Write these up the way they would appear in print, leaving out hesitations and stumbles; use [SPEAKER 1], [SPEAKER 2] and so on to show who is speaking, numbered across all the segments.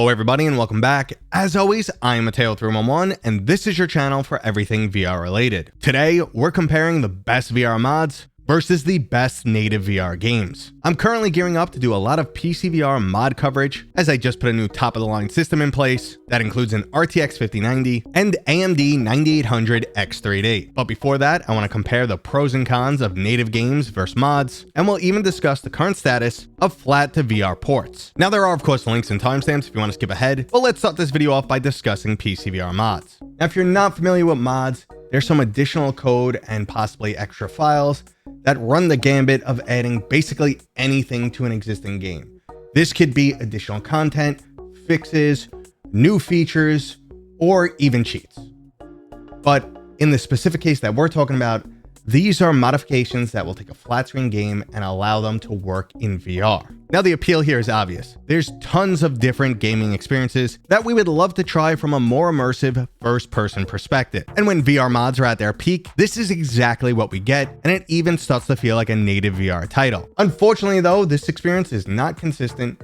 [SPEAKER 1] Hello everybody and welcome back. As always, I'm Mateo311 and this is your channel for everything VR related. Today, we're comparing the best VR mods versus the best native VR games. I'm currently gearing up to do a lot of PC VR mod coverage as I just put a new top of the line system in place that includes an RTX 5090 and AMD 9800 X38. But before that, I want to compare the pros and cons of native games versus mods, and we'll even discuss the current status of Flat2VR ports. Now there are of course links and timestamps if you want to skip ahead, but let's start this video off by discussing PC VR mods. Now if you're not familiar with mods, there's some additional code and possibly extra files that run the gambit of adding basically anything to an existing game. This could be additional content, fixes, new features, or even cheats. But in the specific case that we're talking about, these are modifications that will take a flat screen game and allow them to work in VR. Now the appeal here is obvious. There's tons of different gaming experiences that we would love to try from a more immersive first-person perspective. And when VR mods are at their peak, this is exactly what we get, and it even starts to feel like a native VR title. Unfortunately though, this experience is not consistent,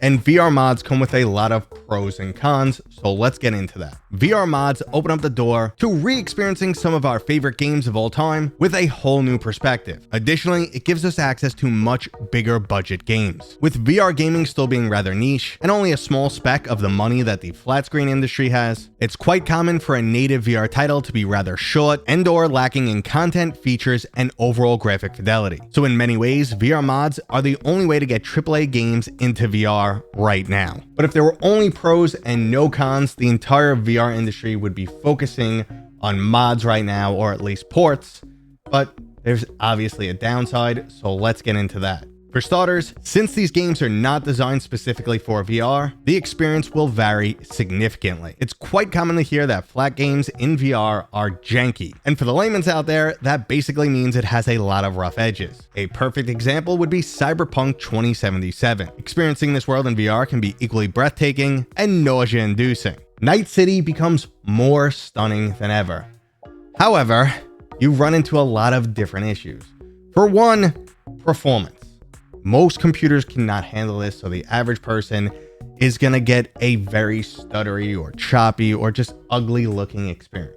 [SPEAKER 1] and VR mods come with a lot of pros and cons, so let's get into that. VR mods open up the door to re-experiencing some of our favorite games of all time with a whole new perspective. Additionally, it gives us access to much bigger budget games. With VR gaming still being rather niche and only a small speck of the money that the flat screen industry has, it's quite common for a native VR title to be rather short and or lacking in content, features, and overall graphic fidelity. So in many ways, VR mods are the only way to get AAA games into VR right now. But if there were only pros and no cons, the entire VR industry would be focusing on mods right now, or at least ports. But there's obviously a downside, so let's get into that. For starters, since these games are not designed specifically for VR, the experience will vary significantly. It's quite common to hear that flat games in VR are janky. And for the layman's out there, that basically means it has a lot of rough edges. A perfect example would be Cyberpunk 2077. Experiencing this world in VR can be equally breathtaking and nausea-inducing. Night City becomes more stunning than ever. However, you run into a lot of different issues. For one, performance. Most computers cannot handle this, so the average person is going to get a very stuttery or choppy or just ugly looking experience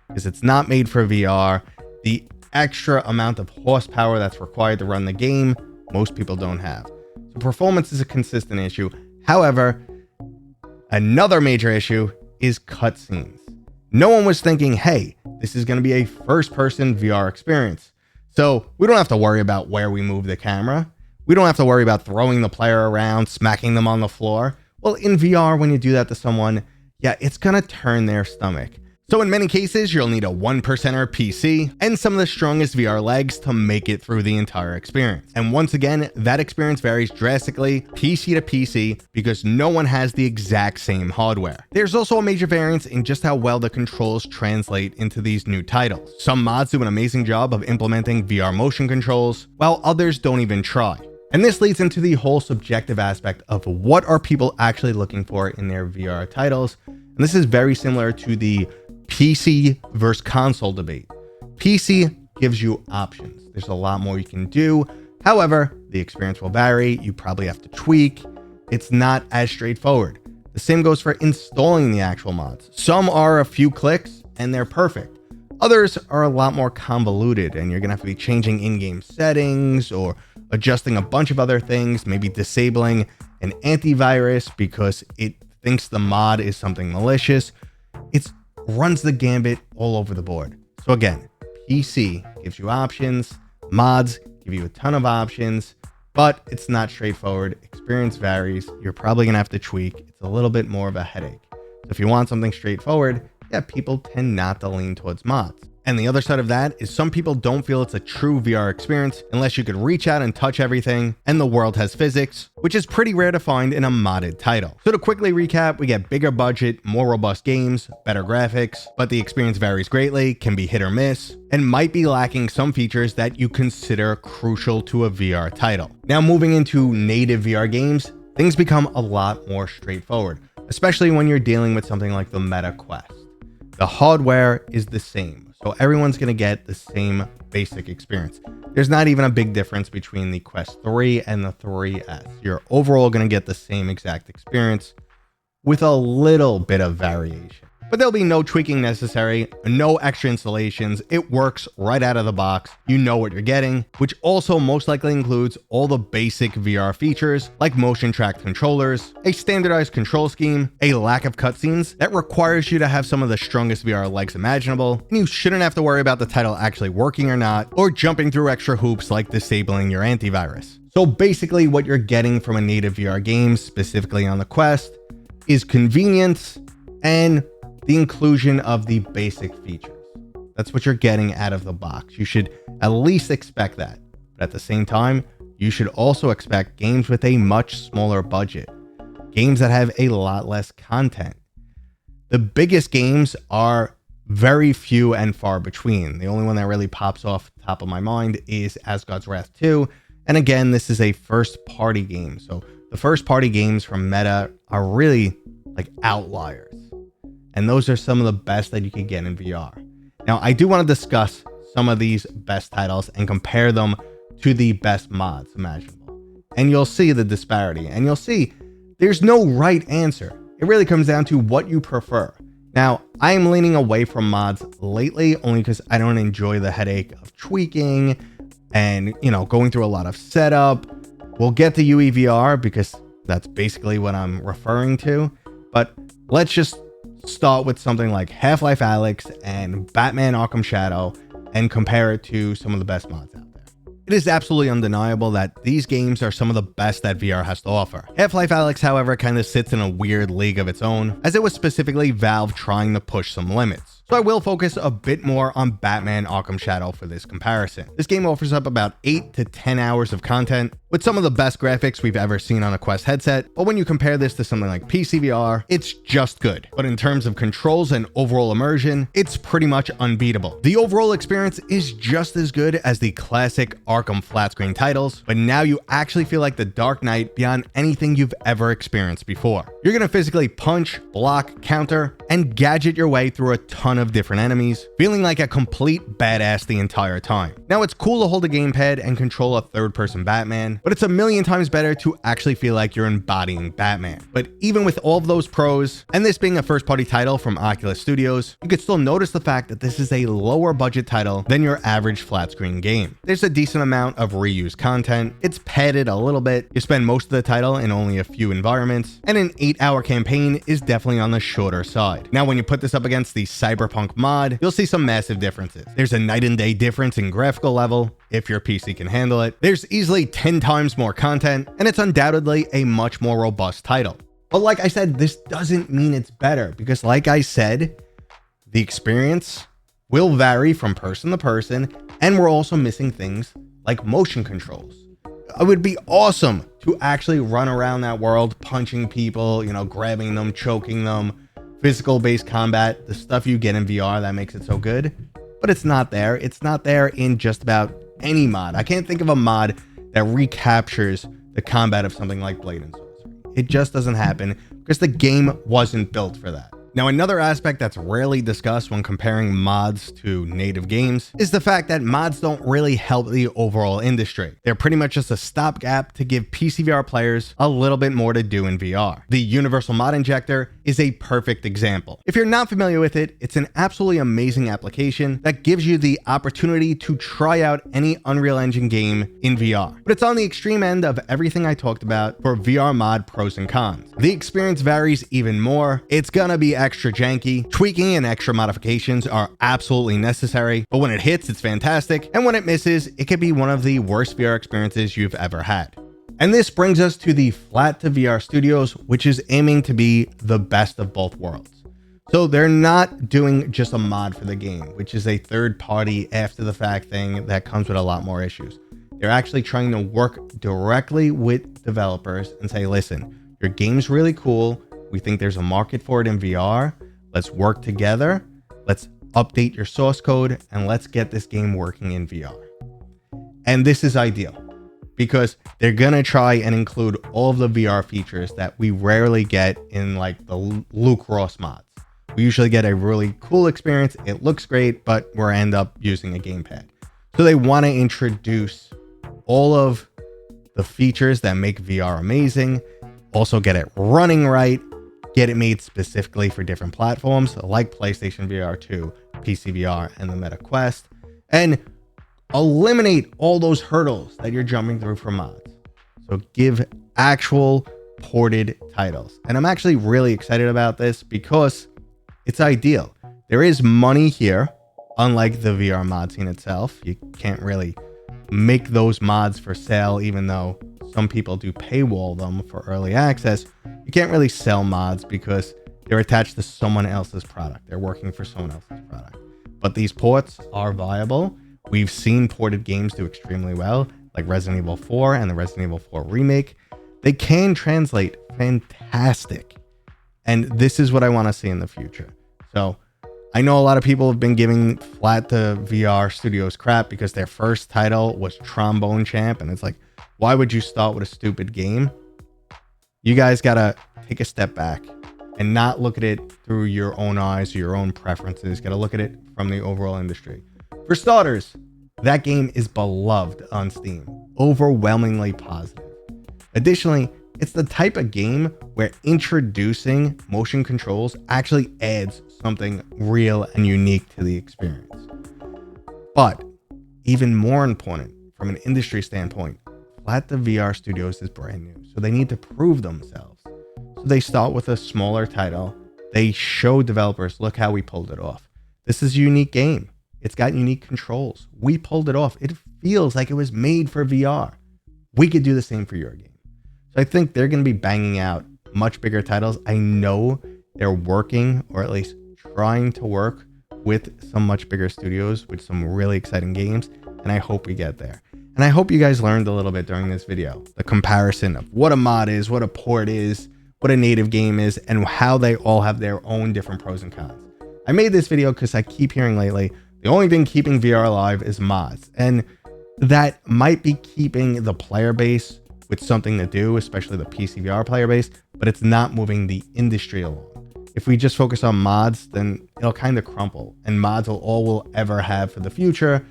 [SPEAKER 1] because it's not made for VR. The extra amount of horsepower that's required to run the game, most people don't have. So performance is a consistent issue. However, another major issue is cutscenes. No one was thinking, hey, this is going to be a first-person VR experience, so we don't have to worry about where we move the camera. We don't have to worry about throwing the player around, smacking them on the floor. Well, in VR, when you do that to someone, yeah, it's gonna turn their stomach. So in many cases, you'll need a 1% PC and some of the strongest VR legs to make it through the entire experience. And once again, that experience varies drastically PC to PC because no one has the exact same hardware. There's also a major variance in just how well the controls translate into these new titles. Some mods do an amazing job of implementing VR motion controls, while others don't even try. And this leads into the whole subjective aspect of what are people actually looking for in their VR titles. And this is very similar to the PC versus console debate. PC gives you options. There's a lot more you can do. However, the experience will vary. You probably have to tweak. It's not as straightforward. The same goes for installing the actual mods. Some are a few clicks and they're perfect. Others are a lot more convoluted and you're gonna have to be changing in-game settings or adjusting a bunch of other things, maybe disabling an antivirus because it thinks the mod is something malicious. It runs the gambit all over the board. So again, PC gives you options, mods give you a ton of options, but it's not straightforward. Experience varies. You're probably gonna have to tweak. It's a little bit more of a headache. So if you want something straightforward, yeah, people tend not to lean towards mods. And the other side of that is some people don't feel it's a true VR experience unless you could reach out and touch everything and the world has physics, which is pretty rare to find in a modded title. So to quickly recap, we get bigger budget, more robust games, better graphics, but the experience varies greatly, can be hit or miss, and might be lacking some features that you consider crucial to a VR title. Now moving into native VR games, things become a lot more straightforward, especially when you're dealing with something like the Meta Quest. The hardware is the same, so everyone's going to get the same basic experience. There's not even a big difference between the Quest 3 and the 3S. You're overall going to get the same exact experience. with a little bit of variation. But there'll be no tweaking necessary, no extra installations. It works right out of the box. You know what you're getting, which also most likely includes all the basic VR features like motion tracked controllers, a standardized control scheme, a lack of cutscenes that requires you to have some of the strongest VR legs imaginable, and you shouldn't have to worry about the title actually working or not, or jumping through extra hoops like disabling your antivirus. So basically what you're getting from a native VR game, specifically on the Quest, is convenience and the inclusion of the basic features. That's what you're getting out of the box. You should at least expect that. But at the same time, you should also expect games with a much smaller budget, games that have a lot less content. The biggest games are very few and far between. The only one that really pops off the top of my mind is Asgard's Wrath 2. And again, this is a first-party game. So the first-party games from Meta are really like outliers. And those are some of the best that you can get in VR. Now, I do want to discuss some of these best titles and compare them to the best mods imaginable. And you'll see the disparity, and you'll see there's no right answer. It really comes down to what you prefer. Now, I am leaning away from mods lately only because I don't enjoy the headache of tweaking and, going through a lot of setup. We'll get to UEVR because that's basically what I'm referring to. But let's just start with something like Half-Life Alyx and Batman Arkham Shadow and compare it to some of the best mods out there. It is absolutely undeniable that these games are some of the best that VR has to offer. Half-Life Alyx, however, kind of sits in a weird league of its own, as it was specifically Valve trying to push some limits. So I will focus a bit more on Batman Arkham Shadow for this comparison. This game offers up about 8 to 10 hours of content with some of the best graphics we've ever seen on a Quest headset, but when you compare this to something like PC VR, it's just good. But in terms of controls and overall immersion, it's pretty much unbeatable. The overall experience is just as good as the classic Arkham flat screen titles, but now you actually feel like the Dark Knight beyond anything you've ever experienced before. You're gonna physically punch, block, counter, and gadget your way through a ton of different enemies, feeling like a complete badass the entire time. Now, it's cool to hold a gamepad and control a third-person Batman, but it's a million times better to actually feel like you're embodying Batman. But even with all of those pros, and this being a first-party title from Oculus Studios, you could still notice the fact that this is a lower budget title than your average flat-screen game. There's a decent amount of reused content, it's padded a little bit, you spend most of the title in only a few environments, and an 8-hour campaign is definitely on the shorter side. Now, when you put this up against the cyberpunk mod, you'll see some massive differences. There's a night and day difference in graphical level, if your PC can handle it. There's easily 10 times more content, and it's undoubtedly a much more robust title. But like I said, this doesn't mean it's better, because like I said, the experience will vary from person to person, and we're also missing things like motion controls. It would be awesome to actually run around that world punching people, grabbing them, choking them, physical-based combat, the stuff you get in VR that makes it so good, but it's not there. It's not there in just about any mod. I can't think of a mod that recaptures the combat of something like Blade and Sorcery. It just doesn't happen because the game wasn't built for that. Now, another aspect that's rarely discussed when comparing mods to native games is the fact that mods don't really help the overall industry. They're pretty much just a stopgap to give PC VR players a little bit more to do in VR. The Universal Mod Injector is a perfect example. If you're not familiar with it, it's an absolutely amazing application that gives you the opportunity to try out any Unreal Engine game in VR. But it's on the extreme end of everything I talked about for VR mod pros and cons. The experience varies even more. It's gonna be extra janky. Tweaking and extra modifications are absolutely necessary, but when it hits, it's fantastic, and when it misses, it could be one of the worst VR experiences you've ever had. And this brings us to the Flat2VR Studios, which is aiming to be the best of both worlds. So they're not doing just a mod for the game, which is a third-party after-the-fact thing that comes with a lot more issues. They're actually trying to work directly with developers and say, listen, your game's really cool. We think there's a market for it in VR. Let's work together. Let's update your source code and let's get this game working in VR. And this is ideal because they're going to try and include all of the VR features that we rarely get in like the Luke Ross mods. We usually get a really cool experience. It looks great, but we're end up using a gamepad. So they want to introduce all of the features that make VR amazing, also get it running right, get it made specifically for different platforms like PlayStation VR 2, PC VR, and the Meta Quest, and eliminate all those hurdles that you're jumping through for mods. So give actual ported titles. And I'm actually really excited about this because it's ideal. There is money here, unlike the VR mod scene itself. You can't really make those mods for sale, even though some people do paywall them for early access. You can't really sell mods because they're attached to someone else's product. They're working for someone else's product. But these ports are viable. We've seen ported games do extremely well, like Resident Evil 4 and the Resident Evil 4 remake. They can translate fantastic. And this is what I want to see in the future. So I know a lot of people have been giving Flat2VR Studios crap because their first title was Trombone Champ. And it's like, why would you start with a stupid game? You guys got to take a step back and not look at it through your own eyes or your own preferences. Got to look at it from the overall industry. For starters, that game is beloved on Steam, overwhelmingly positive. Additionally, it's the type of game where introducing motion controls actually adds something real and unique to the experience. But even more important from an industry standpoint, Flat2VR Studios is brand new, so they need to prove themselves. So they start with a smaller title. They show developers, look how we pulled it off. This is a unique game. It's got unique controls. We pulled it off. It feels like it was made for VR. We could do the same for your game. So I think they're going to be banging out much bigger titles. I know they're working, or at least trying to work, with some much bigger studios with some really exciting games. And I hope we get there. And I hope you guys learned a little bit during this video. The comparison of what a mod is, what a port is, what a native game is, and how they all have their own different pros and cons. I made this video because I keep hearing lately, the only thing keeping VR alive is mods. And that might be keeping the player base with something to do, especially the PC VR player base, but it's not moving the industry along. If we just focus on mods, then it'll kind of crumple, and mods will all we'll ever have for the future,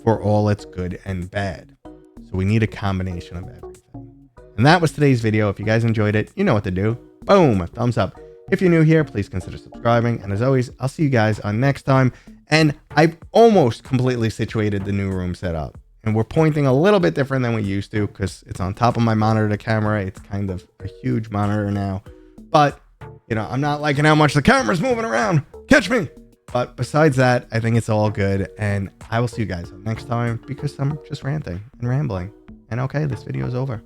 [SPEAKER 1] for all its good and bad. So we need a combination of everything. And that was today's video. If you guys enjoyed it, you know what to do. Boom, a thumbs up. If you're new here, please consider subscribing. And as always, I'll see you guys on next time. And I've almost completely situated the new room setup. And we're pointing a little bit different than we used to because it's on top of my monitor camera. It's kind of a huge monitor now. But, you know, I'm not liking how much the camera's moving around. Catch me. But besides that, I think it's all good. And I will see you guys next time because I'm just ranting and rambling. And okay, this video is over.